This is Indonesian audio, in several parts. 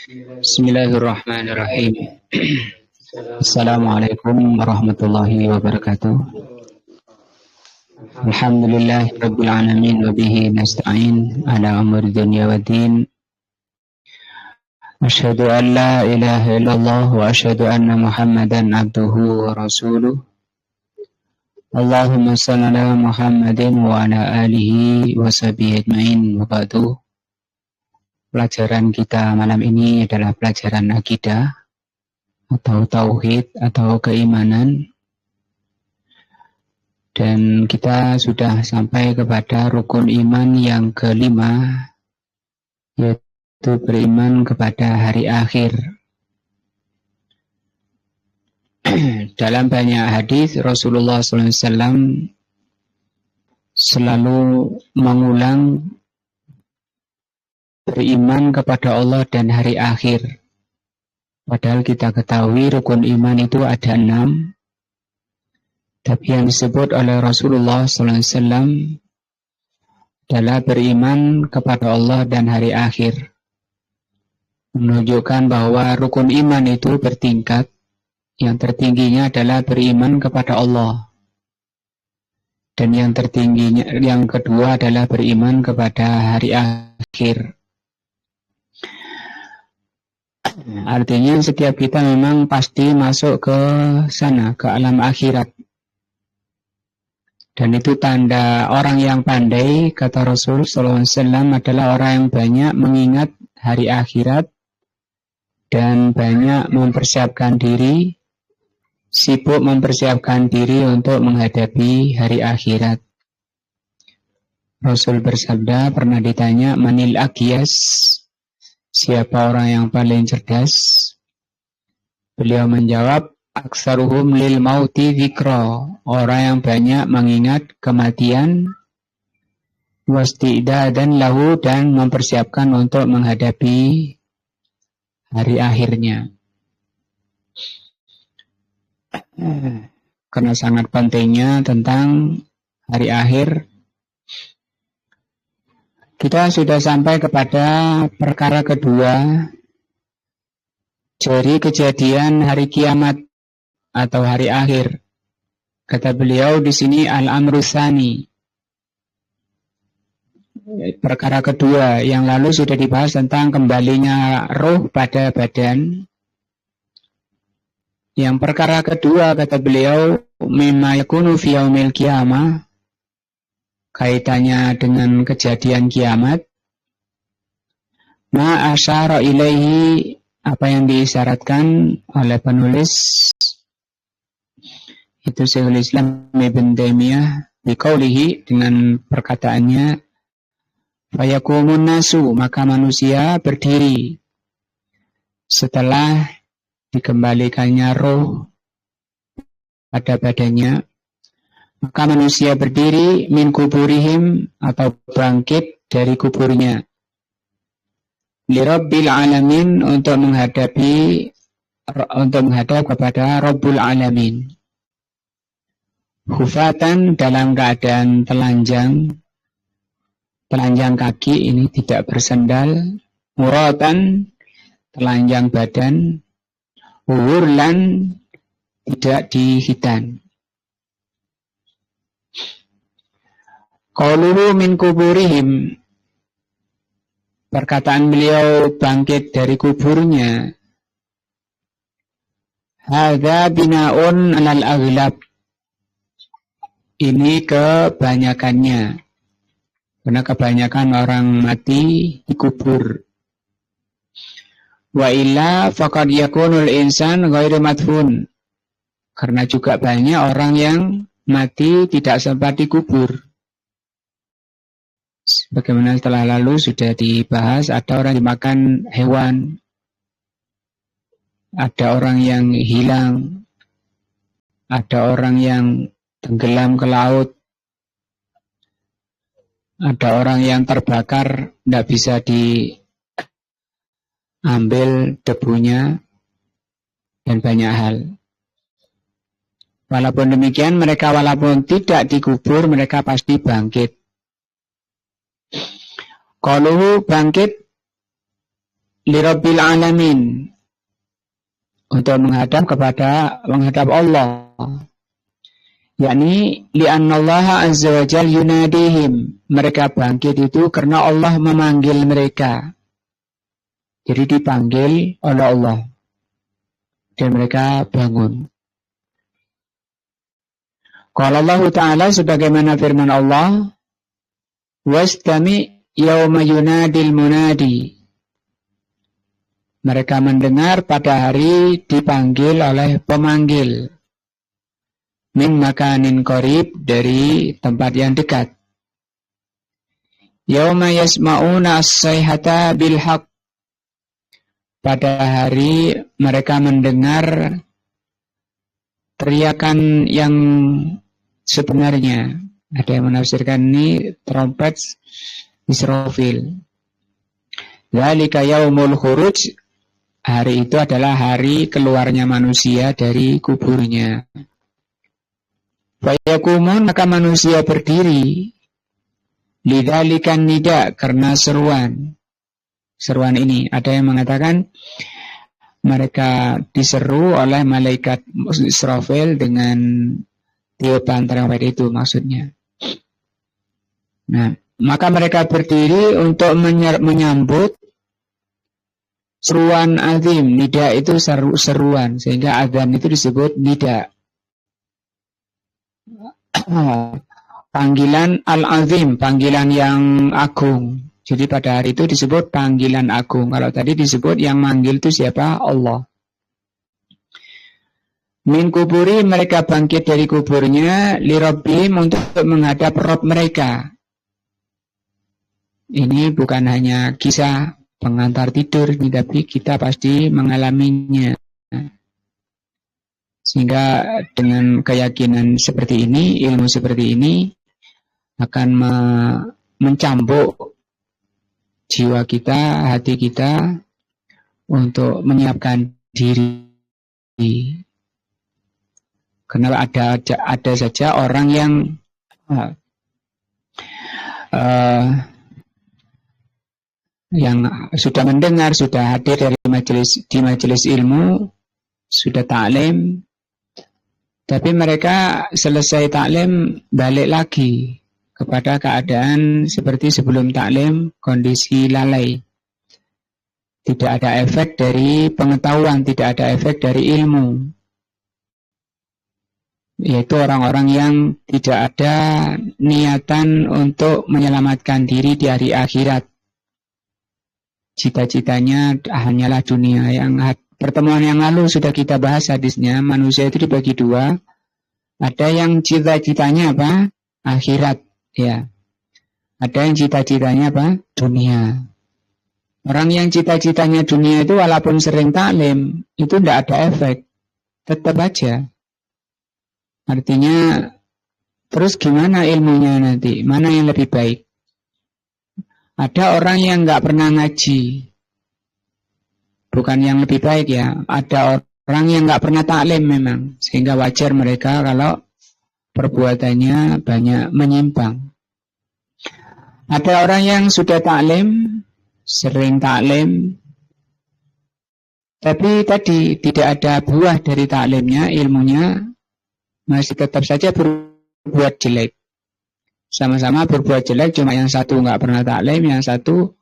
Bismillahirrahmanirrahim. Assalamualaikum warahmatullahi wabarakatuh. Alhamdulillah rabbil alamin wa bihi nasta'in ala umuri dunya waddin. Asyhadu an la ilaha illallah wa asyhadu anna Muhammadan abduhu wa rasuluh. Allahumma shalli ala Muhammadin wa ala alihi wa sahbihi ajmain wa ba'du. Pelajaran kita malam ini adalah pelajaran akidah atau tauhid atau keimanan, dan kita sudah sampai kepada rukun iman yang kelima, yaitu beriman kepada hari akhir. Dalam banyak hadis Rasulullah SAW selalu mengulang beriman kepada Allah dan hari akhir. Padahal kita ketahui rukun iman itu ada 6. Tapi yang disebut oleh Rasulullah SAW adalah beriman kepada Allah dan hari akhir. Menunjukkan bahwa rukun iman itu bertingkat. Yang tertingginya adalah beriman kepada Allah. Dan yang tertingginya, yang kedua adalah beriman kepada hari akhir. Artinya setiap kita memang pasti masuk ke sana, ke alam akhirat. Dan itu tanda orang yang pandai, kata Rasul SAW, adalah orang yang banyak mengingat hari akhirat dan banyak mempersiapkan diri, sibuk mempersiapkan diri untuk menghadapi hari akhirat. Rasul bersabda, pernah ditanya, manil agyas, siapa orang yang paling cerdas? Beliau menjawab, aksaruhum lil mauti dzikra, orang yang banyak mengingat kematian, wasti'dadan lahu, dan mempersiapkan untuk menghadapi hari akhirnya. Karena sangat pentingnya tentang hari akhir, kita sudah sampai kepada perkara kedua dari kejadian hari kiamat atau hari akhir. Kata beliau di sini al-amru tsani. Perkara kedua yang lalu sudah dibahas tentang kembalinya ruh pada badan. Yang perkara kedua kata beliau mimma yakunu fi yaumil qiyamah, kaitannya dengan kejadian kiamat. Ma asyara ilaihi, apa yang diisyaratkan oleh penulis itu Syekhul Islam Ibn Taimiyah biqaulihi, dengan perkataannya fayakumun nasu, maka manusia berdiri setelah dikembalikannya roh pada badannya. Maka manusia berdiri min kuburihim, atau bangkit dari kuburnya, lirabbil alamin, untuk menghadap kepada Rabbul Alamin. Hufatan, dalam keadaan telanjang kaki, ini tidak bersendal. Muratan, telanjang badan. Hurlan, tidak dihitan. Qauluhu min kuburihim, perkataan beliau bangkit dari kuburnya. Hadza binaun 'alal aghlab, ini kebanyakannya, karena kebanyakan orang mati dikubur. Wa illa faqad yakunul insan ghairu madfun, karena juga banyak orang yang mati tidak sempat dikubur. Bagaimana setelah lalu sudah dibahas, ada orang dimakan hewan, ada orang yang hilang, ada orang yang tenggelam ke laut, ada orang yang terbakar, tidak bisa diambil debunya, dan banyak hal. Walaupun demikian, mereka walaupun tidak dikubur, mereka pasti bangkit. Qaluhu, bangkit, lirabbil alamin, untuk menghadap Allah, yakni li'annallaha azza wa jal yunadihim, mereka bangkit itu karena Allah memanggil mereka, jadi dipanggil oleh Allah dan mereka bangun. Qala Allah Ta'ala, sebagaimana firman Allah, wastami yauma yunadil munadi, mereka mendengar pada hari dipanggil oleh pemanggil, min makanin qarib, dari tempat yang dekat. Yauma yasma'una as-sayhata bil haqq, pada hari mereka mendengar teriakan yang sebenarnya. Ada yang menafsirkan ini trompet Israfil. Dzalika yaumul khuruj, hari itu adalah hari keluarnya manusia dari kuburnya. Fayakumun, maka manusia berdiri, lidzalikan nida, karena seruan ini. Ada yang mengatakan mereka diseru oleh malaikat Israfil dengan tiupan trompet itu maksudnya. Nah, maka mereka berdiri untuk menyambut seruan azim. Nida itu seruan, sehingga azan itu disebut nida. Panggilan al-azim, panggilan yang agung. Jadi pada hari itu disebut panggilan agung. Kalau tadi disebut yang manggil itu siapa? Allah. Min kuburi, mereka bangkit dari kuburnya, lirabbihim, untuk menghadap Rabb mereka. Ini bukan hanya kisah pengantar tidur, tapi kita pasti mengalaminya. Sehingga dengan keyakinan seperti ini, ilmu seperti ini akan mencambuk jiwa kita, hati kita untuk menyiapkan diri. Karena ada saja orang yang sudah mendengar, sudah hadir di majelis ilmu, sudah taklim, tapi mereka selesai taklim balik lagi kepada keadaan seperti sebelum taklim, kondisi lalai. Tidak ada efek dari pengetahuan, tidak ada efek dari ilmu. Yaitu orang-orang yang tidak ada niatan untuk menyelamatkan diri di hari akhirat. Cita-citanya hanyalah dunia. Yang pertemuan yang lalu sudah kita bahas hadisnya, manusia itu dibagi dua. Ada yang cita-citanya apa? Akhirat, ya. Ada yang cita-citanya apa? Dunia. Orang yang cita-citanya dunia itu walaupun sering taklim, itu tidak ada efek. Tetap aja. Artinya, terus gimana ilmunya nanti? Mana yang lebih baik? Ada orang yang nggak pernah ngaji. Bukan yang lebih baik ya. Ada orang yang nggak pernah taklim memang. Sehingga wajar mereka kalau perbuatannya banyak menyimpang. Ada orang yang sudah taklim, sering taklim, tapi tadi tidak ada buah dari taklimnya, ilmunya masih tetap saja berbuat jelek. Sama-sama berbuat jelek, cuma yang satu nggak pernah taklim, yang satu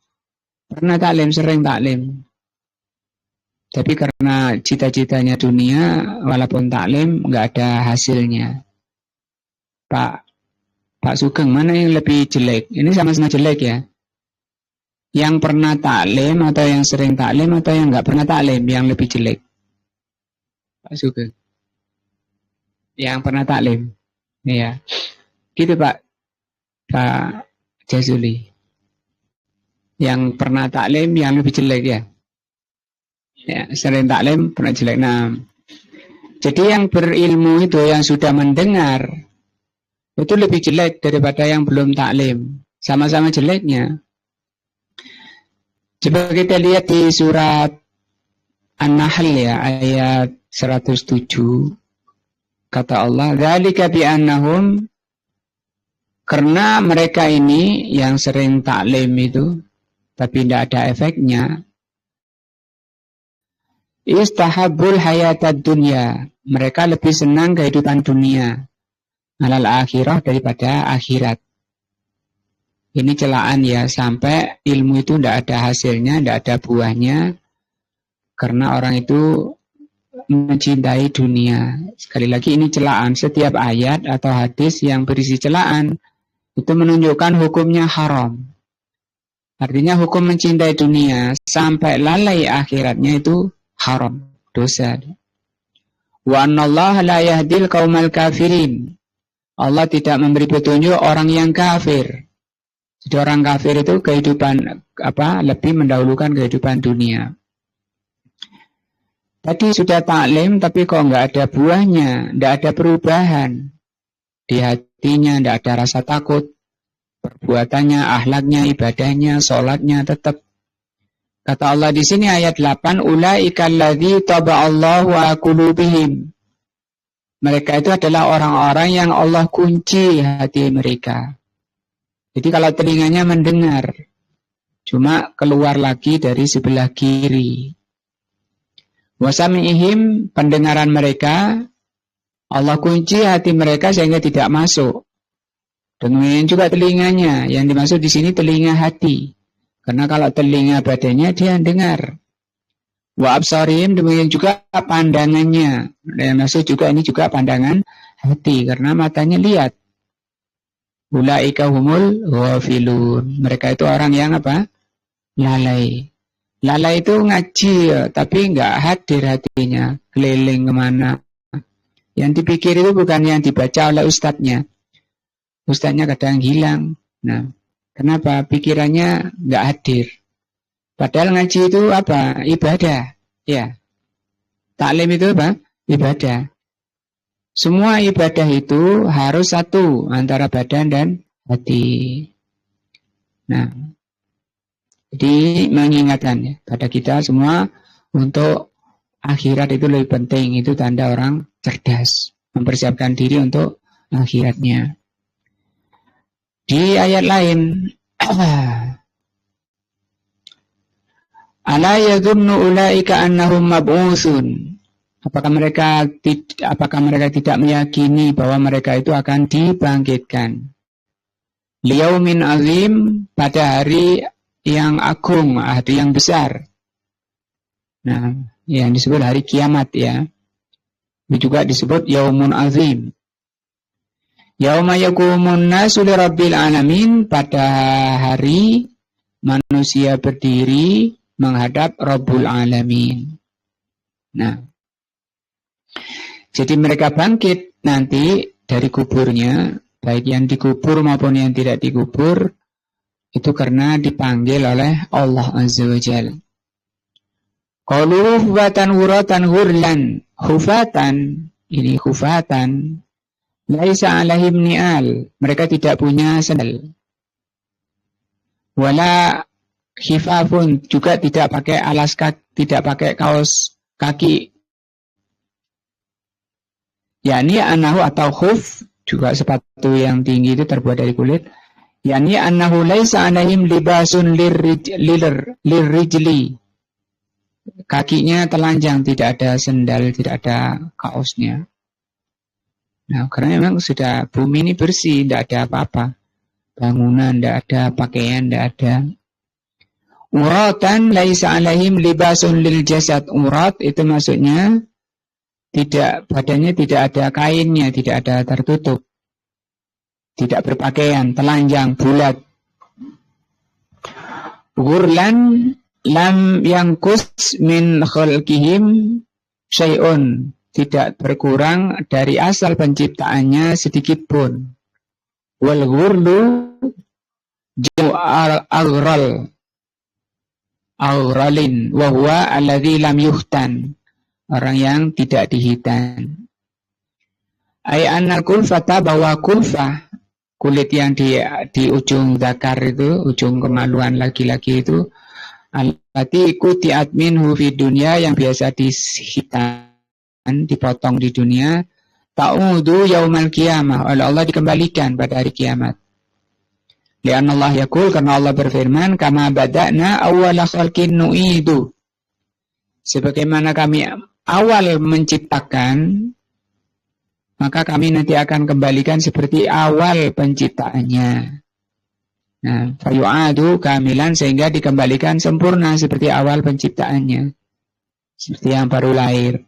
pernah taklim, sering taklim. Tapi karena cita-citanya dunia, walaupun taklim nggak ada hasilnya. Pak Sugeng, mana yang lebih jelek? Ini sama-sama jelek ya. Yang pernah taklim atau yang sering taklim atau yang nggak pernah taklim, yang lebih jelek? Pak Sugeng. Yang pernah taklim. Iya. Gitu Pak Jazuli. Yang pernah taklim yang lebih jelek ya. Ya, sering taklim pernah jelek. Nah, jadi yang berilmu itu, yang sudah mendengar, itu lebih jelek daripada yang belum taklim. Sama-sama jeleknya. Coba kita lihat di surat An-Nahl ya, ayat 107. Kata Allah, dzalika bi annahum, karena mereka ini yang sering taklim itu tapi tidak ada efeknya, Istahabbul hayatad dunya. Mereka lebih senang kehidupan dunia alal akhirah daripada akhirat. Ini celaan ya, sampai ilmu itu tidak ada hasilnya, tidak ada buahnya, karena orang itu mencintai dunia. Sekali lagi ini celaan. Setiap ayat atau hadis yang berisi celaan itu menunjukkan hukumnya haram. Artinya hukum mencintai dunia sampai lalai akhiratnya itu haram, dosa. Wa annallaha la yahdil qaumal kafirin. Allah tidak memberi petunjuk orang yang kafir. Jadi orang kafir itu kehidupan lebih mendahulukan kehidupan dunia. Tadi sudah taklim tapi kok nggak ada buahnya, nggak ada perubahan di hatinya, nggak ada rasa takut, perbuatannya, akhlaknya, ibadahnya, sholatnya tetap. Kata Allah di sini ayat 8, ulaika alladzi taba'allahu ala qulubihim. Mereka itu adalah orang-orang yang Allah kunci hati mereka. Jadi kalau telinganya mendengar, cuma keluar lagi dari sebelah kiri. Wasamihim, pendengaran mereka, Allah kunci hati mereka sehingga tidak masuk. Demikian juga telinganya, yang dimaksud di sini telinga hati. Karena kalau telinga badannya dia dengar. Wa absarihim, demikian juga pandangannya. Yang maksud juga ini juga pandangan hati, karena matanya lihat. Ulaika humul ghafilun. Mereka itu orang yang lalai. Lalai itu ngaji ya, tapi nggak hadir hatinya, keliling kemana. Yang dipikir itu bukan yang dibaca oleh ustadznya. Ustadznya kadang hilang. Nah, kenapa? Pikirannya nggak hadir. Padahal ngaji itu ibadah. Ya. Taklim itu ibadah. Semua ibadah itu harus satu antara badan dan hati. Nah, jadi mengingatkan pada kita semua untuk akhirat itu lebih penting. Itu tanda orang cerdas, mempersiapkan diri untuk akhiratnya. Di ayat lain, ala yadhunnu ulaika annahum mab'utsun. Apakah mereka tidak meyakini bahwa mereka itu akan dibangkitkan? Liyaumin azim, pada hari yang agung, hari yang besar. Nah, yang disebut hari kiamat ya. Itu juga disebut yaumun azim. Yauma yaqumun nasu lirabbil alamin, pada hari manusia berdiri menghadap Rabbul Alamin. Nah, jadi mereka bangkit nanti dari kuburnya, baik yang dikubur maupun yang tidak dikubur, itu karena dipanggil oleh Allah Azza wa Jalla. Qalu hufatan huratan hurlan. Hufatan, ini hufatan. Laisa alaihim ni'al. Mereka tidak punya sandal. Wala khifafun, juga tidak pakai alas kaki, tidak pakai kaos kaki. Yani anahu atau khuf, juga sepatu yang tinggi itu terbuat dari kulit. Yani annahu laisa alaihim libasun lirrijli. Kakinya telanjang, tidak ada sendal, tidak ada kaosnya. Nah, karena memang sudah bumi ini bersih, tidak ada apa-apa. Bangunan tidak ada, pakaian tidak ada. Uratan laisa alaihim libasun lil jasad. Urat itu maksudnya badannya tidak ada kainnya, tidak ada tertutup. Tidak berpakaian, telanjang, bulat. Ghurlan lam yangkus min khalqihim syai'un, tidak berkurang dari asal penciptaannya sedikit pun. Wal ghurlu aghralin wa huwa alladhi lam yuhtan, orang yang tidak dihitan. Ay anna kulfata, bahwa kulfah, kulit yang di ujung zakar itu, ujung kemaluan laki-laki itu, allati quti'at minhu fid dunya, yang biasa dihitan, dipotong di dunia, ta'udu yaumal qiyamah, oleh Allah dikembalikan pada hari kiamat. Li'anna Allah yaqul, karena Allah berfirman, kama bada'na awwala khalqin nu'idu, Sebagaimana kami awal menciptakan, maka kami nanti akan kembalikan seperti awal penciptaannya. Nah, fayu'adu kamilan, sehingga dikembalikan sempurna seperti awal penciptaannya, seperti yang baru lahir.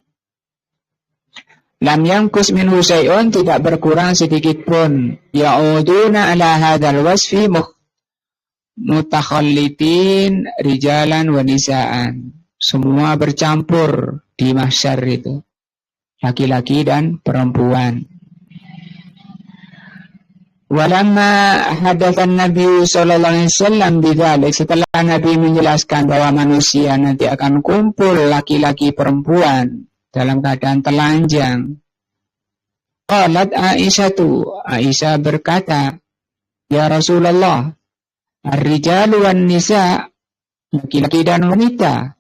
Lam yangkus minhu syai'un, tidak berkurang sedikit pun. Ya'uduna ala hadzal wasfi mutakhallitin rijalan wa nisaan. Semua bercampur di mahsyar itu, laki-laki dan perempuan. Walamma hadatsan Nabi sallallahu alaihi wasallam bidzalik, setelah Nabi menjelaskan bahwa manusia nanti akan kumpul laki-laki perempuan dalam keadaan telanjang. Qalat Aisyah berkata, ya Rasulullah, ar-rijalu wan nisa, laki-laki dan wanita,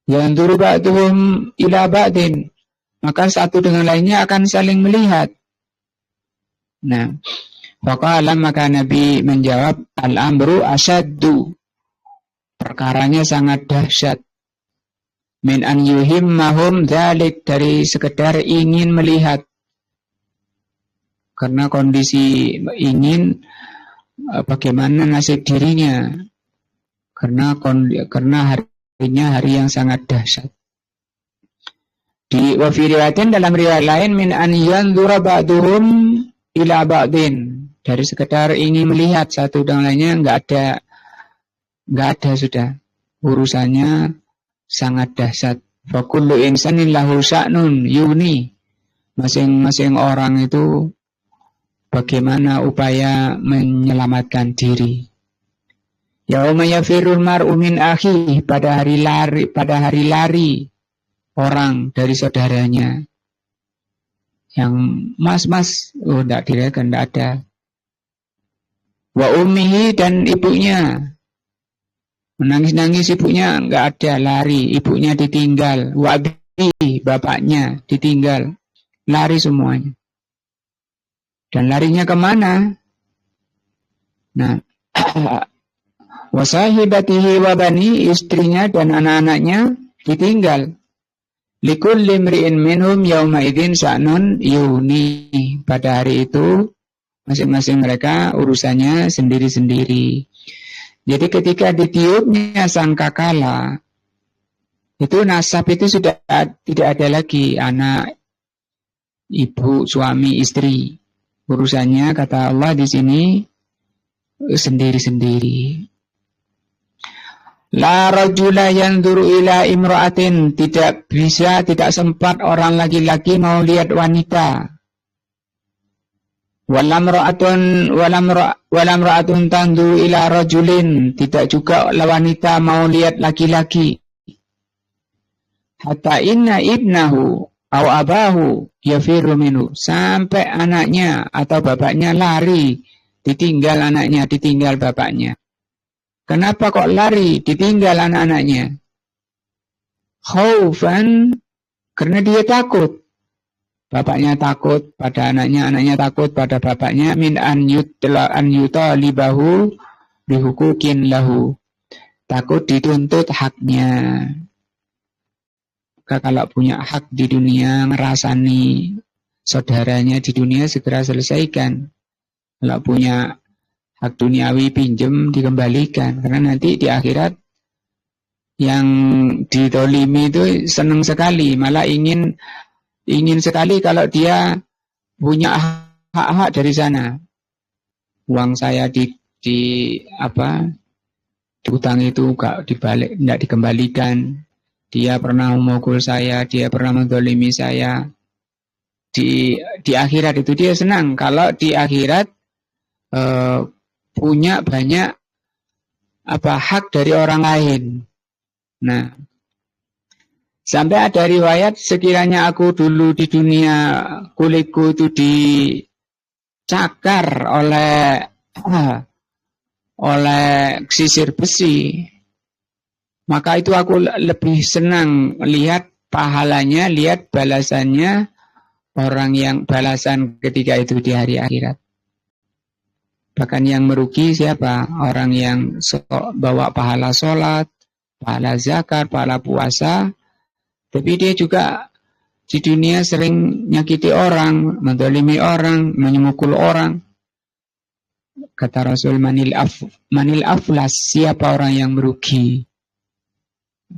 yanzuru ba'duhum ila ba'din, maka satu dengan lainnya akan saling melihat. Nah, faqala, maka Nabi menjawab, al-amru asyaddu, perkaranya sangat dahsyat, min an yuhimmahum dzalik, dari sekedar ingin melihat, karena kondisi ingin bagaimana nasib dirinya, karena harinya hari yang sangat dahsyat. Di wafiriyatin, dalam riwayat lain, min an yanzura ba'duhum ila ba'din, dari sekedar ingin melihat satu dengan lainnya, enggak ada sudah, urusannya sangat dahsyat. Fa kullu insanin lahu sya'nun yuni, masing-masing orang itu bagaimana upaya menyelamatkan diri. Yauma yafirul mar'u min akhihi, pada hari lari orang dari saudaranya. Yang mas, enggak dirayakan, enggak ada. Wa ummihi, dan ibunya. Menangis-nangis ibunya, enggak ada, lari. Ibunya ditinggal. Wa abihi, bapaknya ditinggal. Lari semuanya. Dan larinya kemana? Nah, wa sahibatihi wa bani, istrinya dan anak-anaknya ditinggal. Likulli imri'in minhum yauma idzin sya'nun yuni, pada hari itu masing-masing mereka urusannya sendiri-sendiri. Jadi ketika ditiupnya sangkakala, itu nasab itu sudah tidak ada lagi anak, ibu, suami, istri. Urusannya, kata Allah di sini, sendiri-sendiri. La rajula yanzuru ila imra'atin, tidak tidak sempat orang laki-laki mau lihat wanita. Walam ra'atun tanzuru ila rajulin, tidak juga wanita mau lihat laki-laki. Hatta inna ibnahu aw abahu yafiru minhu, sampai anaknya atau bapaknya lari, ditinggal anaknya, ditinggal bapaknya. Kenapa kok lari, ditinggal anak-anaknya? Khaufan, karena dia takut. Bapaknya takut pada anaknya, anaknya takut pada bapaknya. Min an yutalibahu bihukukin lahu, takut dituntut haknya. Maka kalau punya hak di dunia, ngerasani saudaranya di dunia, segera selesaikan. Kalau punya hak duniawi, pinjem, dikembalikan. Karena nanti di akhirat yang ditolimi itu senang sekali, malah ingin sekali kalau dia punya hak-hak dari sana. Uang saya di utang itu tidak dikembalikan. Dia pernah memukul saya, dia pernah mendolimi saya. Di akhirat itu dia senang kalau di akhirat punya banyak hak dari orang lain. Nah, sampai ada riwayat, sekiranya aku dulu di dunia kulitku itu dicakar oleh sisir besi, maka itu aku lebih senang lihat pahalanya, lihat balasannya orang yang balasan ketika itu di hari akhirat. Bahkan yang merugi siapa? Orang yang bawa pahala sholat, pahala zakat, pahala puasa, Tapi dia juga di dunia sering nyakiti orang, mendolimi orang, menyemukul orang. Kata Rasul, manil aflas, siapa orang yang merugi?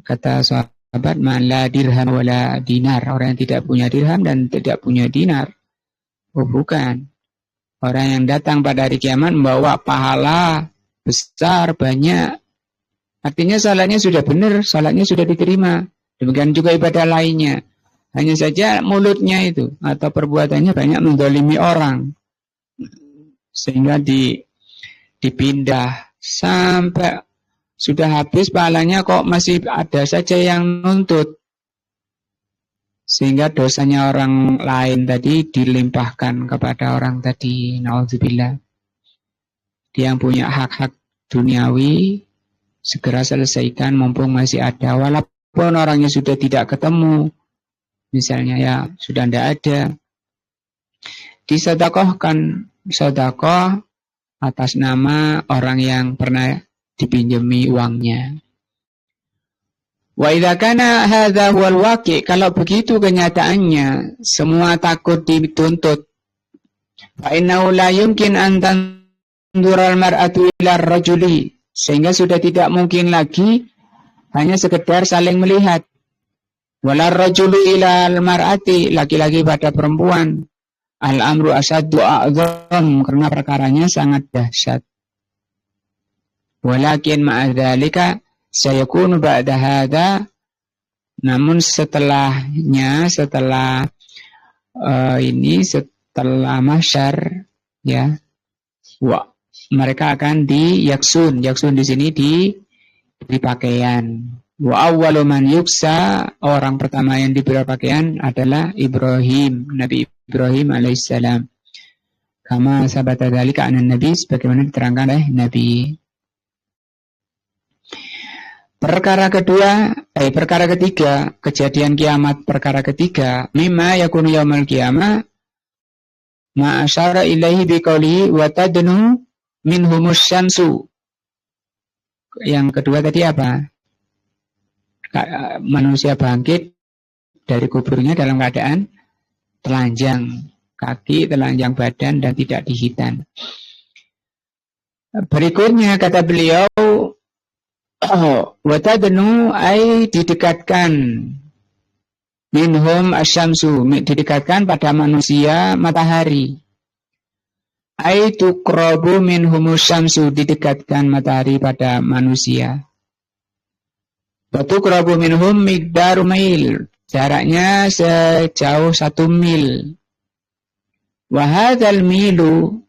Kata sahabat, man la dirham wala dinar, orang yang tidak punya dirham dan tidak punya dinar. Oh bukan. Orang yang datang pada hari kiamat membawa pahala besar, banyak. Artinya salatnya sudah benar, salatnya sudah diterima. Demikian juga ibadah lainnya. Hanya saja mulutnya itu atau perbuatannya banyak mendolimi orang. Sehingga dipindah sampai sudah habis pahalanya kok masih ada saja yang nuntut. Sehingga dosanya orang lain tadi dilimpahkan kepada orang tadi. Na'udzubillah. Dia yang punya hak-hak duniawi segera selesaikan mumpung masih ada. Walaupun orangnya sudah tidak ketemu. Misalnya ya sudah tidak ada. Disedekahkan sedekah atas nama orang yang pernah dipinjami uangnya. Wa idza kana hadza huwal waqi', kalau begitu kenyataannya semua takut dituntut. Fa innahu la yumkin an tanzura al-mar'atu ila ar-rajuli, sehingga sudah tidak mungkin lagi hanya sekedar saling melihat. Wala ar-rajulu ila al-mar'ati, laki-laki pada perempuan. Al-amru asaddu a'zam, karena perkaranya sangat dahsyat. Walakin ma'a dzalika sayakunu ba'da hadza, namun setelahnya, setelah mahsyar ya, mereka akan yaksun di sini diberi pakaian. Wa awwalu man yuksa, orang pertama yang diberi pakaian adalah Ibrahim, Nabi Ibrahim alaihissalam. Kama sabata dzalika anan nabi, sebagaimana diterangkan oleh Nabi. Perkara ketiga, kejadian kiamat perkara ketiga, mimma yakunu yaumal qiyamah ma asyara ilaihi biqauli wa tadnu minhumus syamsu. Yang kedua tadi apa? Manusia bangkit dari kuburnya dalam keadaan telanjang kaki, telanjang badan dan tidak dihitan. Berikutnya kata beliau, watadnu ay didekatkan, minhum asyamsu, didekatkan pada manusia matahari. Ay tuqrabu minhum asyamsu, didekatkan matahari pada manusia. Wa tuqrabu minhum miqdaru mail, jaraknya sejauh 1 mil. Wa hadzal milu,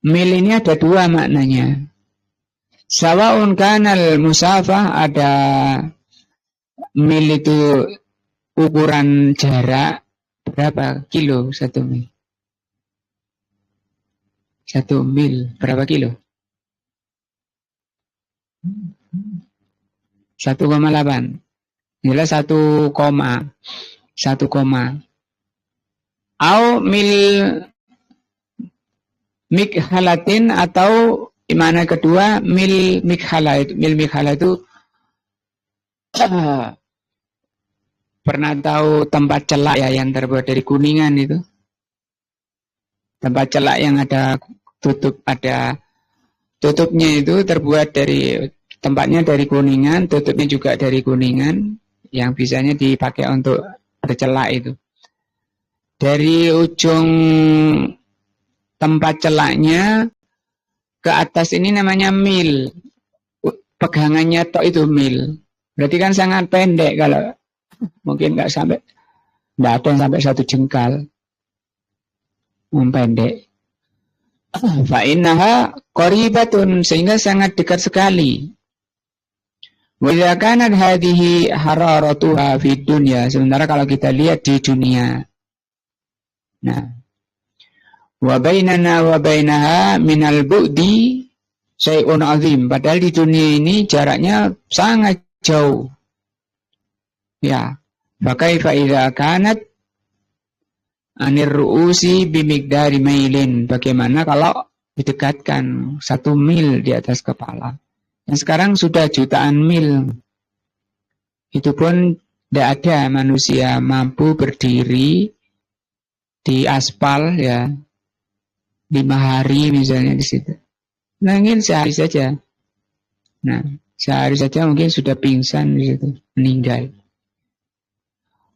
mil ini ada 2 maknanya. Sawaun kanal musafah, ada mil itu ukuran jarak berapa kilo 1 mil? 1 mil berapa kilo? 1,8. Jelas 1 koma. Au mil mikhalatin, atau mana kedua mil mikhala. Mil mikhala itu pernah tahu tempat celak ya yang terbuat dari kuningan itu? Tempat celak yang ada tutupnya itu terbuat dari, tempatnya dari kuningan, tutupnya juga dari kuningan, yang bisanya dipakai untuk bercelak itu. Dari ujung tempat celaknya ke atas ini namanya mil. Pegangannya tok itu mil. Berarti kan sangat pendek, kalau mungkin nggak ada yang sampai 1 jengkal. Pendek. Fa innaha qaribatun, sehingga sangat dekat sekali. Wa idza kanat hadhihi hararatuha fid dunya, sementara kalau kita lihat di dunia. Nah, wa bainana wa bainaha minal bu'di syai'un azim, padahal di dunia ini jaraknya sangat jauh. Ya, fa kaifa idza kanat anir ru'usi bimigdari mailin, bagaimana kalau didekatkan 1 mil di atas kepala. Yang sekarang sudah jutaan mil. Itu pun Tidak ada manusia mampu berdiri di aspal ya 5 hari misalnya di situ. Mungkin sehari saja. Nah, sehari saja mungkin sudah pingsan di situ, meninggal.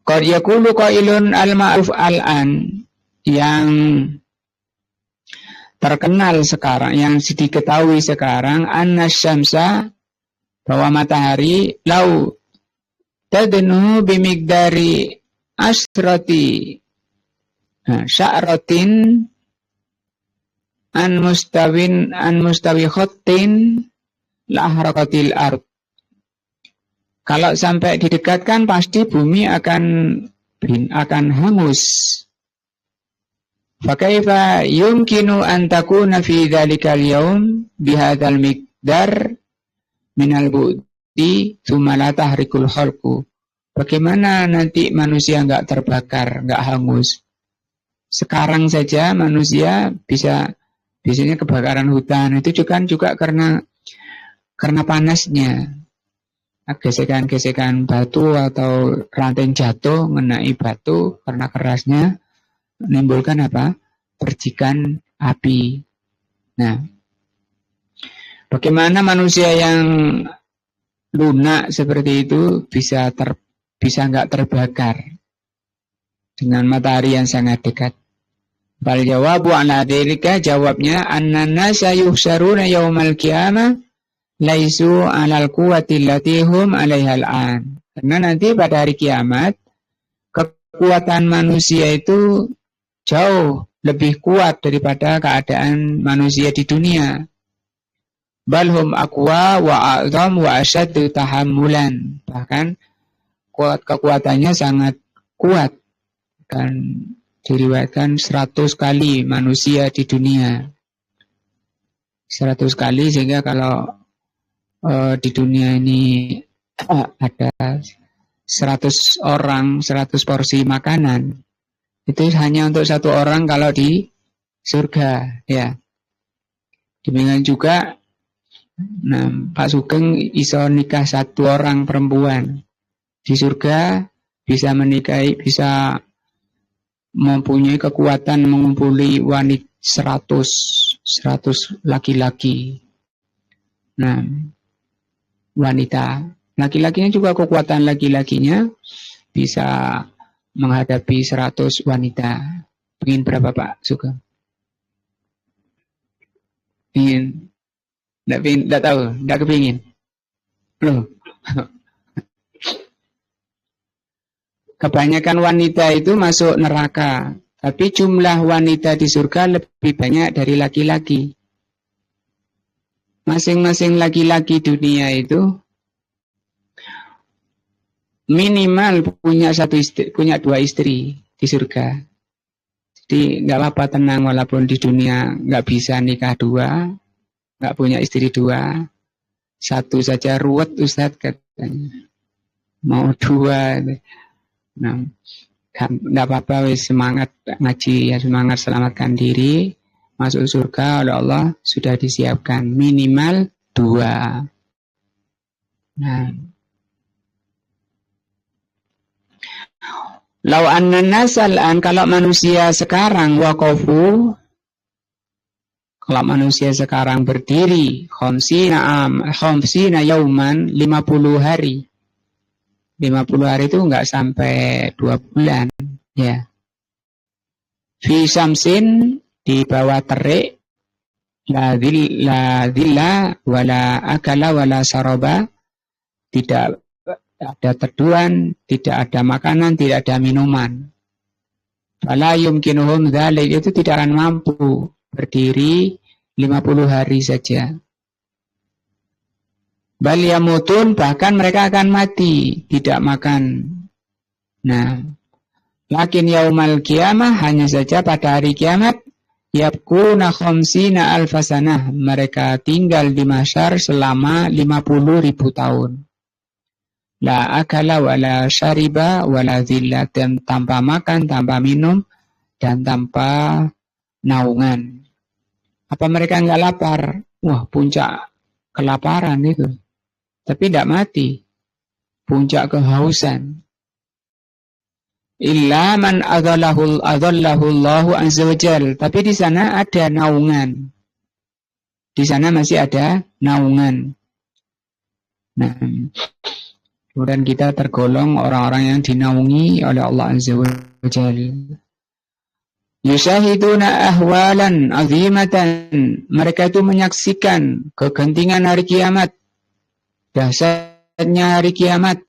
Qad yaqulu qailun al-ma'ruf al-an, yang terkenal sekarang, yang diketahui sekarang, anna syamsa, bahwa matahari lau tadnu bimigdari asrati sya'ratin an mustawi khattin la harakatil ard. Kalau sampai didekatkan pasti bumi akan hangus. Fa kaifa yumkinu an takuna fi dzalikal yaum bihadzal miqdar minal bu'di tsumma la tahrikul khalqu. Bagaimana nanti manusia enggak terbakar, enggak hangus? Sekarang saja manusia biasanya kebakaran hutan itu juga karena panasnya. Gesekan-gesekan batu atau ranting jatuh mengenai batu karena kerasnya menimbulkan apa? Percikan api. Nah, bagaimana manusia yang lunak seperti itu bisa enggak terbakar dengan matahari yang sangat dekat? Bal jawabu ala dzalika, jawabnya annana sayuhsaruna yaumal qiyamah laisu alal quwwati allati hum 'alaiha al'an. Karena nanti pada hari kiamat kekuatan manusia itu jauh lebih kuat daripada keadaan manusia di dunia. Balhum aqwa wa a'zam wa ashaddu tahammulan. Bahkan kekuatannya sangat kuat, dan diriwayatkan 100 kali manusia di dunia. 100 kali, sehingga kalau di dunia ini ada 100 orang, 100 porsi makanan, itu hanya untuk 1 orang kalau di surga, ya. Demikian juga, nah, Pak Sugeng iso nikah 1 orang perempuan di surga, bisa menikahi, bisa mempunyai kekuatan mengumpuli wanita 100 laki-laki. Nah, wanita laki-lakinya juga, kekuatan laki-lakinya bisa menghadapi 100 wanita. Pengen berapa Pak Sugeng? Ingin? Tidak tahu, tidak kepingin. Loh. Kebanyakan wanita itu masuk neraka, tapi jumlah wanita di surga lebih banyak dari laki-laki. Masing-masing laki-laki dunia itu minimal punya 2 istri di surga. Jadi nggak apa-apa, tenang, walaupun di dunia nggak bisa nikah 2, nggak punya istri 2, 1 saja ruwet Ustadz katanya. Mau 2. Nah, nggak apa-apa, wis semangat ngaji ya, semangat selamatkan diri, masuk surga oleh Allah sudah disiapkan minimal 2. Nah, lau anna nasal'an, kalau manusia sekarang waqafu, kalau manusia sekarang berdiri khamsina yauman, 50 hari. 50 hari itu enggak sampai 2 bulan, ya. Fi samsin, di bawah terik, la dhilla wala akala wala saraba, tidak ada teduhan, tidak ada makanan, tidak ada minuman. Fala yumkinuhum dzalik, itu tidak akan mampu berdiri 50 hari saja. Bal yamutun, bahkan mereka akan mati, tidak makan. Nah, lakin yaumal qiyamah, hanya saja pada hari kiamat, yabquna khamsina alfasanah, mereka tinggal di mahsyar selama 50.000 tahun. La akala wala syariba wala zillah, dan tanpa makan, tanpa minum, dan tanpa naungan. Apa mereka enggak lapar? Wah, puncak kelaparan itu. Tapi tidak mati. Puncak kehausan. illa man adallahu Allahu azza wajal. Tapi di sana ada naungan. Di sana masih ada naungan. Nah, kemudian kita tergolong orang-orang yang dinaungi oleh Allah azza wajal. Yusahiduna ahwalan azimatan. Mereka itu menyaksikan kegentingan hari kiamat, dahsyatnya hari kiamat.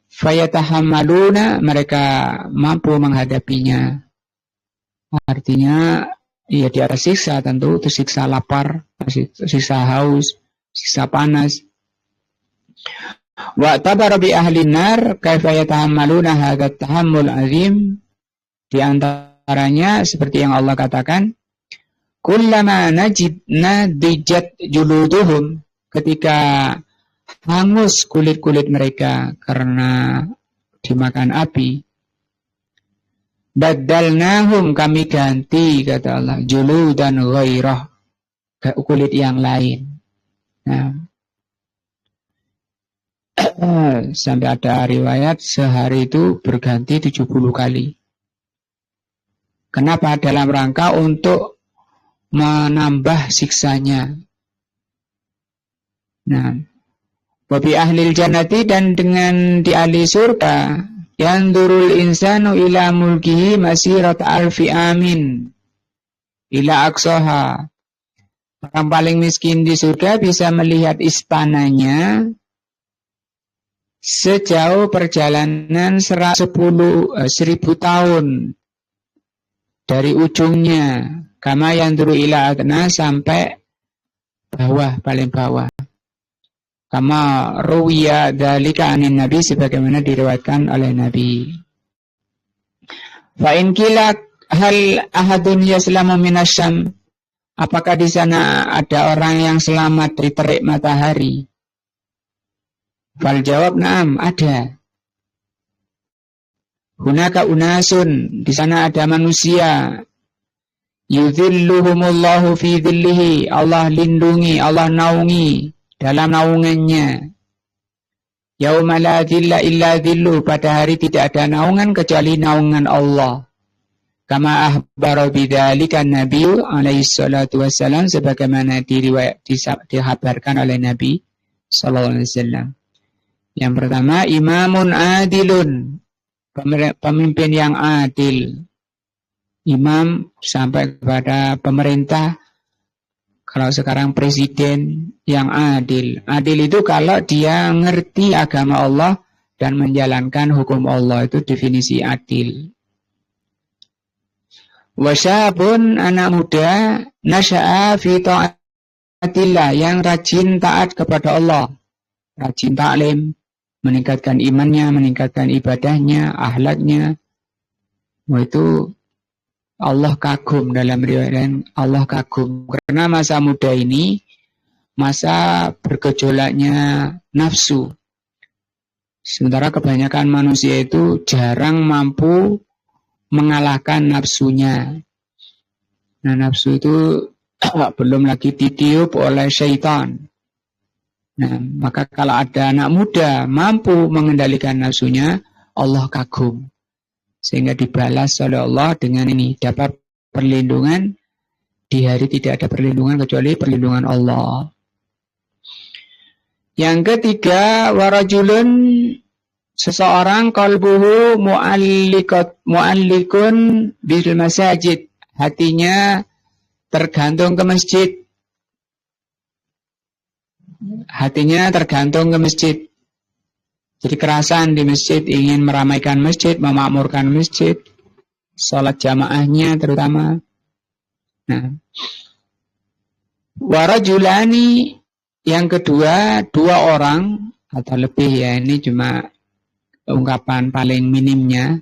Fayatahammaluna, mereka mampu menghadapinya. Artinya, ya di atas siksa tentu, itu siksa lapar, siksa haus, siksa panas. Wa tabara bi ahlin nar kaifa yatahammaluna hadat tahammul azim. Di antaranya seperti yang Allah katakan, kullama nadijat juluduhum, ketika hangus kulit-kulit mereka karena dimakan api, badalnahum, kami ganti, kata Allah, juludan ghairah, kulit yang lain. Nah, sampai ada riwayat sehari itu berganti 70 kali. Kenapa? Dalam rangka untuk menambah siksanya. Nah, wabi ahlil jannati, dan dengan di ahli surga, yandurul insanu ila mulkihi masirat alfi amin ila aqsaha. Orang paling miskin di surga bisa melihat istananya sejauh perjalanan 1000 tahun dari ujungnya, kama yanduru ila adna, sampai bawah, paling bawah. Kama ruwiya dzalika anin nabi, sebagaimana diriwayatkan oleh Nabi. Fa in qila hal ahadun yaslamu minasyam, apakah di sana ada orang yang selamat dari terik matahari? Fal jawab na'am, ada. Hunaka unasun, di sana ada manusia. Yudhilluhumullahu fi dhillihi, Allah lindungi, Allah naungi dalam naungannya. Yauma la dhilla illa dhillu, pada hari tidak ada naungan kecuali naungan Allah. Kama ahbara bidzalika Nabi alaihi salatu wassalam, sebagaimana dihabarkan oleh Nabi sallallahu alaihi wasallam. Yang pertama, imamun adilun, pemimpin yang adil. Imam sampai kepada pemerintah. Kalau sekarang presiden yang adil. Adil itu kalau dia ngerti agama Allah dan menjalankan hukum Allah, itu definisi adil. Wasyabun, anak muda, nasya'a fi ta'atillah, yang rajin taat kepada Allah. Rajin taklim, meningkatkan imannya, meningkatkan ibadahnya, akhlaknya. Itu Allah kagum, dalam riwayat Allah kagum. Karena masa muda ini masa bergejolaknya nafsu. Sementara kebanyakan manusia itu jarang mampu mengalahkan nafsunya. Nah, nafsu itu belum lagi ditiup oleh syaitan. Nah, maka kalau ada anak muda mampu mengendalikan nafsunya, Allah kagum. Sehingga dibalas oleh Allah dengan ini, dapat perlindungan di hari tidak ada perlindungan kecuali perlindungan Allah. Yang ketiga, warajulun, seseorang qalbuhu mu'allikun bil masajid, hatinya tergantung ke masjid. Hatinya tergantung ke masjid. Jadi kerasan di masjid, ingin meramaikan masjid, memakmurkan masjid, sholat jamaahnya terutama. Nah, warajulani, yang kedua, 2 orang atau lebih, ya ini cuma ungkapan paling minimnya.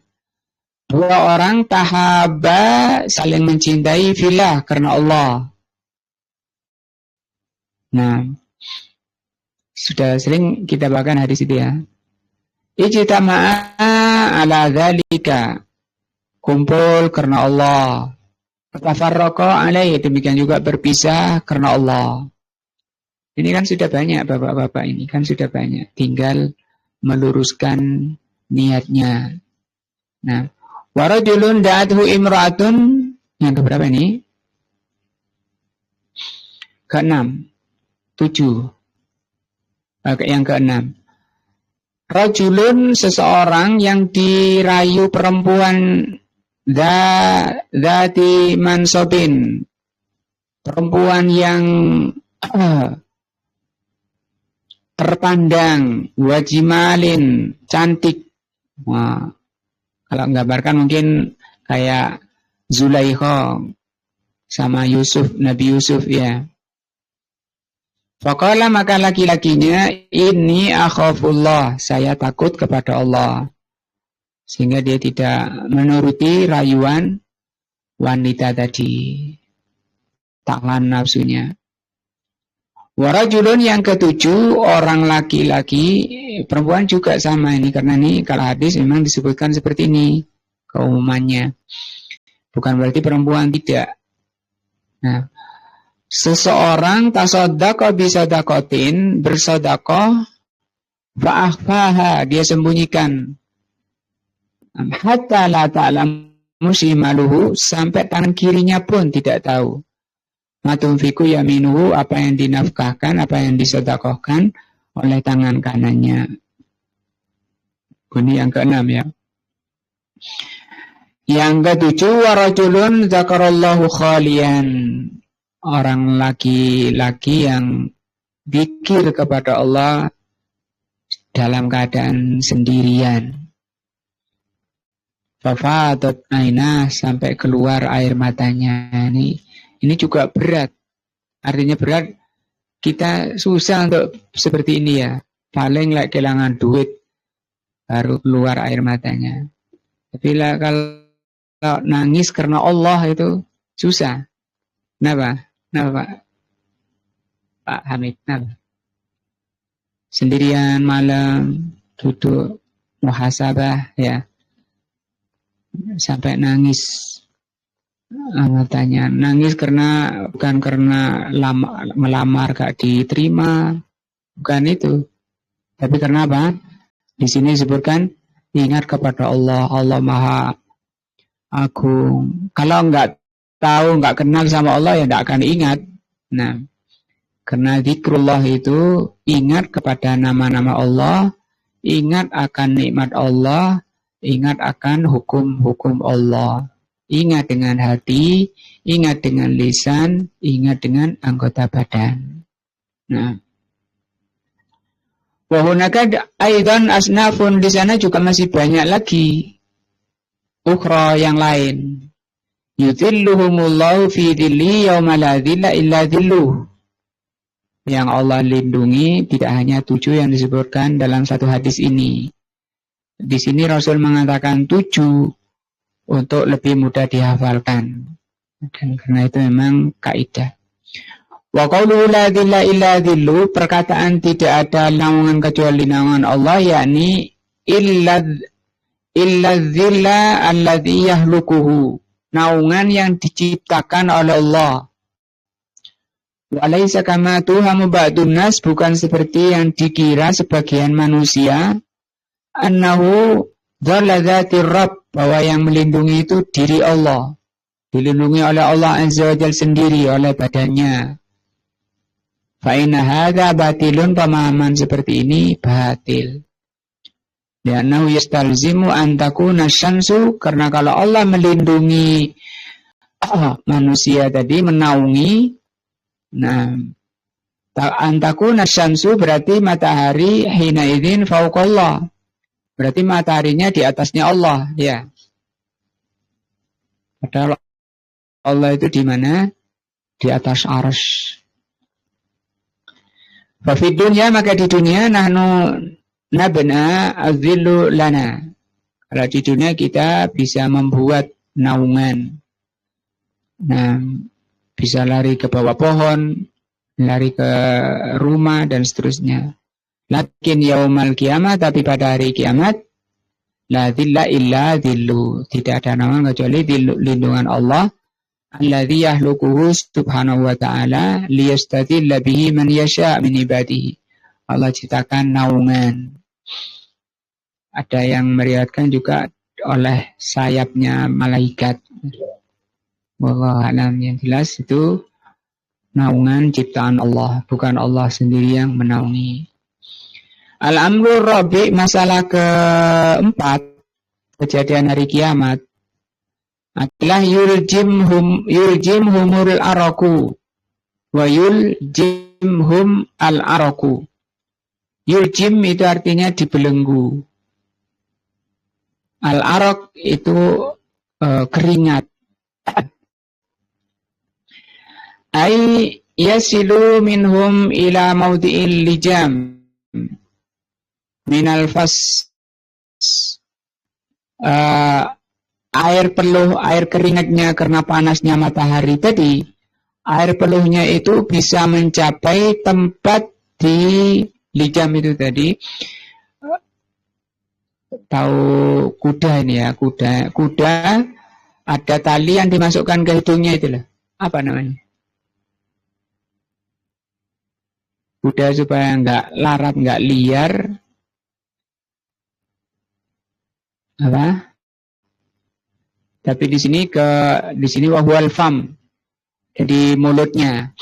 2 orang tahaba, saling mencintai fillah, karena Allah. Nah, sudah sering kita bahkan hadis itu ya. Ijtama'a ala dzalika, kumpul karena Allah. Tafarraqa alaihi, demikian juga berpisah karena Allah. Ini kan sudah banyak bapak-bapak, ini kan sudah banyak, tinggal meluruskan niatnya. Nah, warajulun da'athu imra'atun, yang keberapa ini? Keenam, 7. Yang keenam. Rajulun, seseorang yang dirayu perempuan dzati mansobin, perempuan yang terpandang, wajimalin, cantik. Wah, kalau menggambarkan mungkin kayak Zulaikha sama Yusuf, Nabi Yusuf ya. Faqala, maka laki-lakinya, ini akhafullah, saya takut kepada Allah. Sehingga dia tidak menuruti rayuan wanita tadi. Tahan nafsunya. Warajulun, yang ketujuh, orang laki-laki, perempuan juga sama ini. Karena ini kalau hadis memang disebutkan seperti ini keumumannya. Bukan berarti perempuan tidak. Nah, seseorang tasaddaqa bisadaqatin, bersedekah, fa'akhfaha, dia sembunyikan, hatta la ta'lamu shimaluhu, sampai tangan kirinya pun tidak tahu, matunfiku yaminuhu, apa yang dinafkahkan, apa yang disedekahkan oleh tangan kanannya. Ini yang keenam ya. Yang ketujuh, warajulun zakarallahu khalian, orang laki-laki yang zikir kepada Allah dalam keadaan sendirian. Fafadat aina, sampai keluar air matanya. Ini juga berat. Artinya berat, kita susah untuk seperti ini ya. Paling kehilangan duit baru keluar air matanya. Tapi kalau nangis karena Allah itu susah. Kenapa? Pak Hamid, kenapa? Sendirian malam duduk muhasabah ya, sampai nangis matanya. Nangis bukan karena melamar gak diterima, bukan itu. Tapi karena apa? Di sini disebutkan ingat kepada Allah. Allah Maha Agung. Kalau enggak tahu, enggak kenal sama Allah, ya enggak akan ingat. Nah, karena zikrullah itu ingat kepada nama-nama Allah, ingat akan nikmat Allah, ingat akan hukum-hukum Allah. Ingat dengan hati, ingat dengan lisan, ingat dengan anggota badan. Nah, wa hunaka aidan asnafun, di sana juga masih banyak lagi ukhra yang lain. Yudhilluhumullahu fi dhilli yawma la dhilla illa dhilluh. Yang Allah lindungi tidak hanya 7 yang disebutkan dalam satu hadis ini. Di sini Rasul mengatakan 7 untuk lebih mudah dihafalkan. Dan karena itu memang kaidah. Wa qawluhu la dhilla illa dhilluh, perkataan tidak ada naungan kecuali naungan Allah, yakni illa dhilla alladhi yahlukuhu, naungan yang diciptakan oleh Allah. Walaysa kama tuhamu ba'dun nas, bukan seperti yang dikira sebagian manusia, annahu dhalla dhatir rabb, bahwa yang melindungi itu diri Allah, dilindungi oleh Allah Azza wa Jalla sendiri, oleh badannya. Fa'inna hadha batilun, pemahaman seperti ini batil. Li'annahu yastalzimu an takuna syamsu, karena kalau Allah melindungi manusia tadi, menaungi, nah, an takuna syamsu berarti matahari hina idzin fauqallah, berarti mataharinya di atasnya Allah ya. Padahal Allah itu di mana? Di atas arsy. Fa fid dunya, maka di dunia, nahnu nabna az-zillu lana, kalau di dunia kita bisa membuat naungan. Nah, bisa lari ke bawah pohon, lari ke rumah dan seterusnya. Lakin yaumal kiamat, tapi pada hari kiamat, la dhilla illa dhillu, tidak ada naungan kecuali lindungan Allah, alladzi yahlukuhu subhanahu wa ta'ala liyastadilla bihi man yasha' min ibadihi. Allah ciptakan naungan. Ada yang meriwayatkan juga oleh sayapnya malaikat. Wallahu a'lam. Yang jelas itu naungan ciptaan Allah, bukan Allah sendiri yang menaungi. Al-amrul rabi', masalah keempat, kejadian hari kiamat adalah yuljimhumul araku wa yuljimhum al-araku. Yuljim itu artinya dibelenggu. Al-arak itu keringat. Ai yasilu minhum ila maudi'il lijam minal fas. Air peluh, air keringatnya karena panasnya matahari tadi, air peluhnya itu bisa mencapai tempat di lijam itu tadi. Tahu kuda ini ya, kuda ada tali yang dimasukkan ke hidungnya itulah. Apa namanya? Kuda supaya nggak larat, nggak liar. Apa? Tapi di sini wahwal fam. Jadi mulutnya.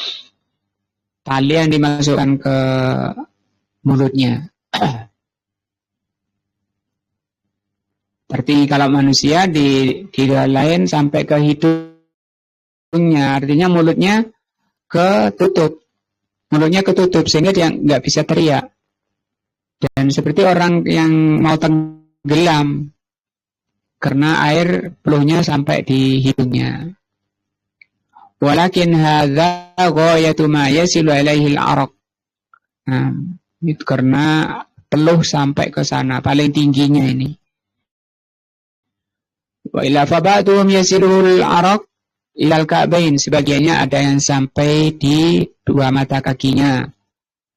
Tali yang dimasukkan ke mulutnya. Berarti kalau manusia di lain sampai ke hidungnya, artinya mulutnya ketutup. Mulutnya ketutup sehingga dia nggak bisa teriak. Dan seperti orang yang mau tenggelam karena air peluhnya sampai di hidungnya. Walakin hadza ghayatu ma yasilu ilaihi al-araq. Nah, itu karena peluh sampai ke sana, paling tingginya ini. Wa ila fabatuhum yasirul araq ilal ka'bain, sebagiannya ada yang sampai di dua mata kakinya.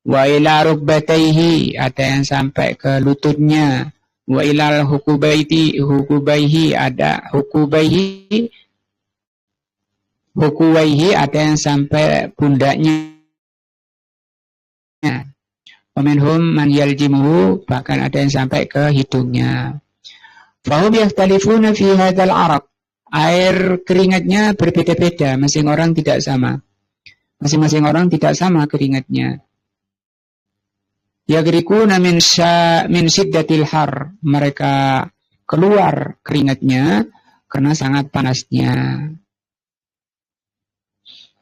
Wa ila rukbatayhi, ada yang sampai ke lututnya. Wa ilal hukubaihi, ada hukubaihi ada yang sampai pundaknya. Wa minhum man yaljimuhu, bahkan ada yang sampai ke hidungnya. Fahum yakhtalifuna fi hadzal araq. Air keringatnya berbeda-beda, masing-masing orang tidak sama. Masing-masing orang tidak sama keringatnya. Yagrikuna min siddatil har. Mereka keluar keringatnya karena sangat panasnya.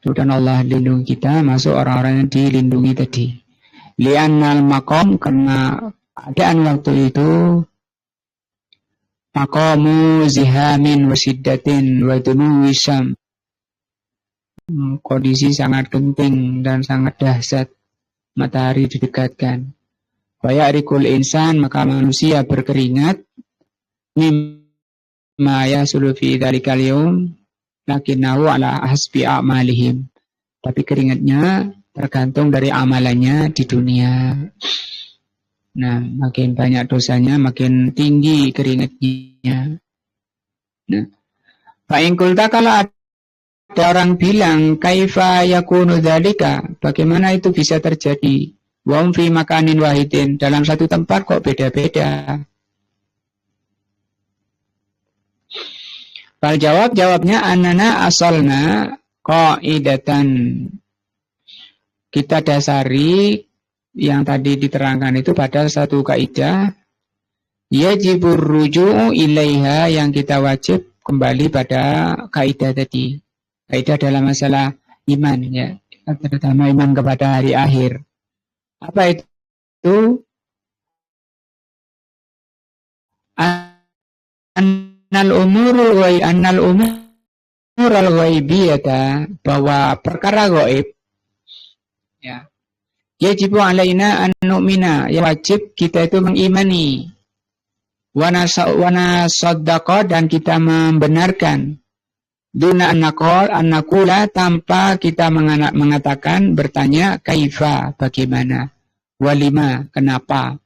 Dan Allah lindungi kita masuk orang-orang yang dilindungi tadi. Li'annal maqam, karena keadaan waktu itu maqamu zihamin wa siddatin wa dunuwi syam. Kondisi sangat genting dan sangat dahsyat. Matahari didekatkan. Wa ya'rikul insan, maka manusia berkeringat. Mimma yasulu fi dhalikal yawm lakinnahu ala hasbi a'malihim. Tapi keringatnya tergantung dari amalannya di dunia. Nah, makin banyak dosanya, makin tinggi keringatnya. Nah, fa'in qulta, kalau ada orang bilang, kaifa yakunu dzalika, bagaimana itu bisa terjadi? Wa hum fi makanin wahidin, dalam satu tempat kok beda-beda. Fal jawabnya annana asalna qaidatan. Kita dasari yang tadi diterangkan itu pada satu kaidah, yajibur ruju'u ilaiha, yang kita wajib kembali pada kaidah tadi. Kaidah dalam masalah iman, ya, terutama iman kepada hari akhir. Apa itu? Annal umurul ghaibiyata, bahwa perkara gaib, ya, yajibu alaina an nu'mina, yang wajib kita itu mengimani, wa nasaddaqa, dan kita membenarkan, duna an-naqula, tanpa kita mengatakan, bertanya, kaifa, bagaimana, walima, kenapa.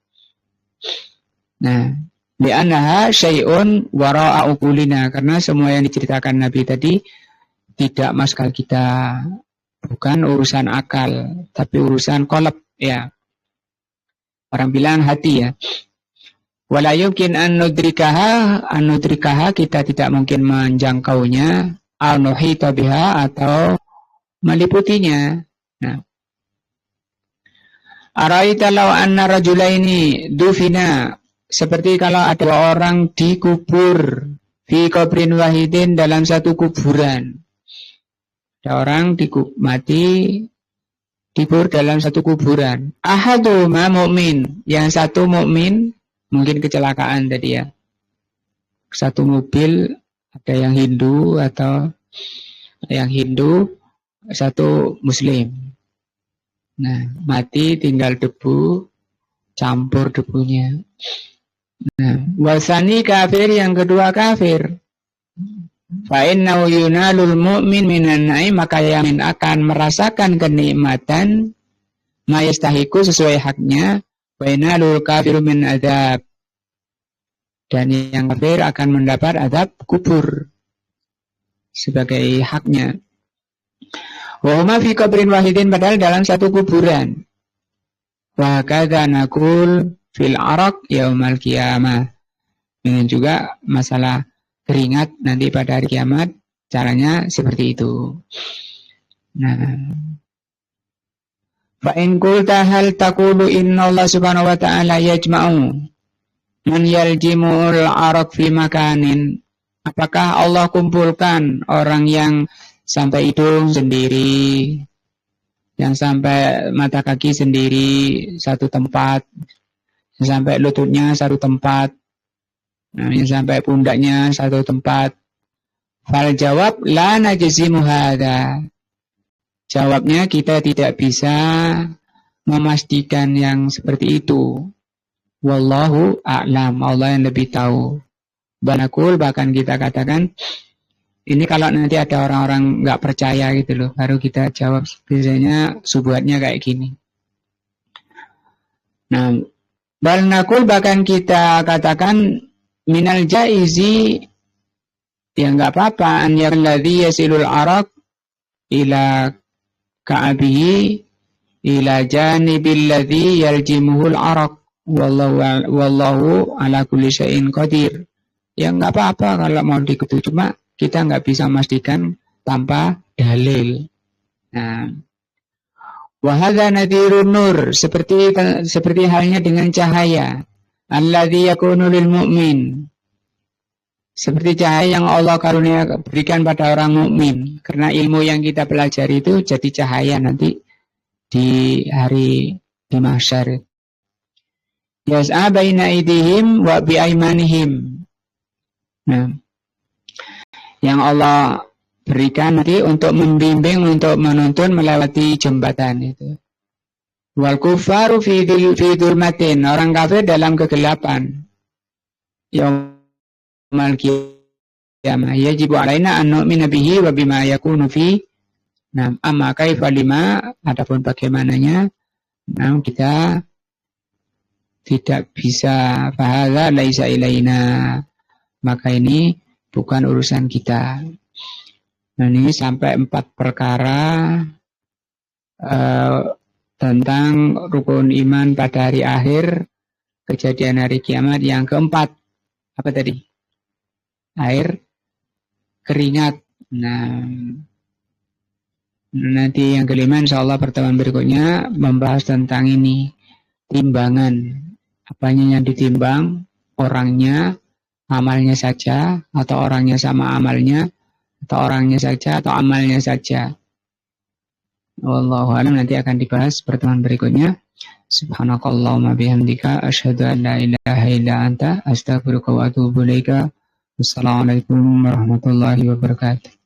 Nah, li'annaha syai'un wara'a uqulina, karena semua yang diceritakan Nabi tadi tidak masuk kita. Bukan urusan akal, tapi urusan qalb, ya. Orang bilang hati, ya. Wala yumkin an nudrikaha kita tidak mungkin menjangkaunya, au nuhita biha atau meliputinya. Nah, araita law anna rajulaini dufina, seperti kalau ada dua orang dikubur fi qabrin wahidin, dalam satu kuburan. Ada orang mati dikubur dalam satu kuburan. Ahaduma mukmin, yang satu mukmin, mungkin kecelakaan tadi ya. Satu mobil ada yang Hindu atau yang Hindu, satu Muslim. Nah, mati tinggal debu, campur debunya. Nah, wasani kafir, yang kedua kafir. Fa innahu yunalul mu'min minan na'im, maka yang akan merasakan kenikmatan ma yastahiqu, sesuai haknya, wa yanalul kafiru min adzab, dan yang kafir akan mendapat azab kubur sebagai haknya. Wa huma fi qabrin wahidin, padahal dalam satu kuburan. Wa kadza naqul fil araq yaumal qiyamah. Ini juga masalah keringat nanti pada hari kiamat, caranya seperti itu. Nah, fa in qulta hal taqulu inna Allah subhanahu wa ta'ala yajma'u man yaljimul araq fi makanin, apakah Allah kumpulkan orang yang sampai hidung sendiri, yang sampai mata kaki sendiri satu tempat, yang sampai lututnya satu tempat, yang sampai pundaknya satu tempat? Fal jawab la najzimu hadza. Jawabnya, kita tidak bisa memastikan yang seperti itu. Wallahu a'lam, Allah yang lebih tahu. Banakul, bahkan kita katakan, ini kalau nanti ada orang-orang nggak percaya gitu loh, baru kita jawab. Biasanya subuhatnya kayak gini. Nah, banakul, bahkan kita katakan, minal jaizi, ya nggak apa-apa, an yaladhi yasilul araq ila ka'abihi ila janibil ladhi yaljimuhul araq wallahu ala kulli syai'in qadir. Ya nggak apa-apa kalau mau dikutu, cuma kita nggak bisa memastikan tanpa dalil. Nah, wa hadza nadhirun nur, seperti halnya dengan cahaya. Alladzi yakunu lil mu'min, seperti cahaya yang Allah karunia berikan pada orang mukmin. Karena ilmu yang kita pelajari itu jadi cahaya nanti di hari di mahsyar. Yas'a baina aydihim wa bi aymanihim. Nah, yang Allah berikan nanti untuk membimbing, untuk menuntun melewati jembatan itu. Wal kufaru fi dzulmatin, orang kafir dalam kegelapan. Yaumal qiyamah yajibu alaina an nu'mina bihi wa bima yakunu fi. Nah, amma kaifa lima, adapun bagaimananya, nah kita tidak bisa. Fahadza laisa ilaina, maka ini bukan urusan kita. Nah, ini sampai 4 perkara tentang rukun iman pada hari akhir, kejadian hari kiamat. Yang keempat, apa tadi? Air keringat. Nah, nanti yang kelima insyaallah pertemuan berikutnya membahas tentang ini, timbangan. Apanya yang ditimbang? Orangnya, amalnya saja, atau orangnya sama amalnya, atau orangnya saja, atau amalnya saja. Wallahu a'lam, nanti akan dibahas pertemuan berikutnya. Subhanakallahumma bihamdika asyhadu an la ilaha illa anta astaghfiruka wa atubu ilaika. Wassalamualaikum warahmatullahi wabarakatuh.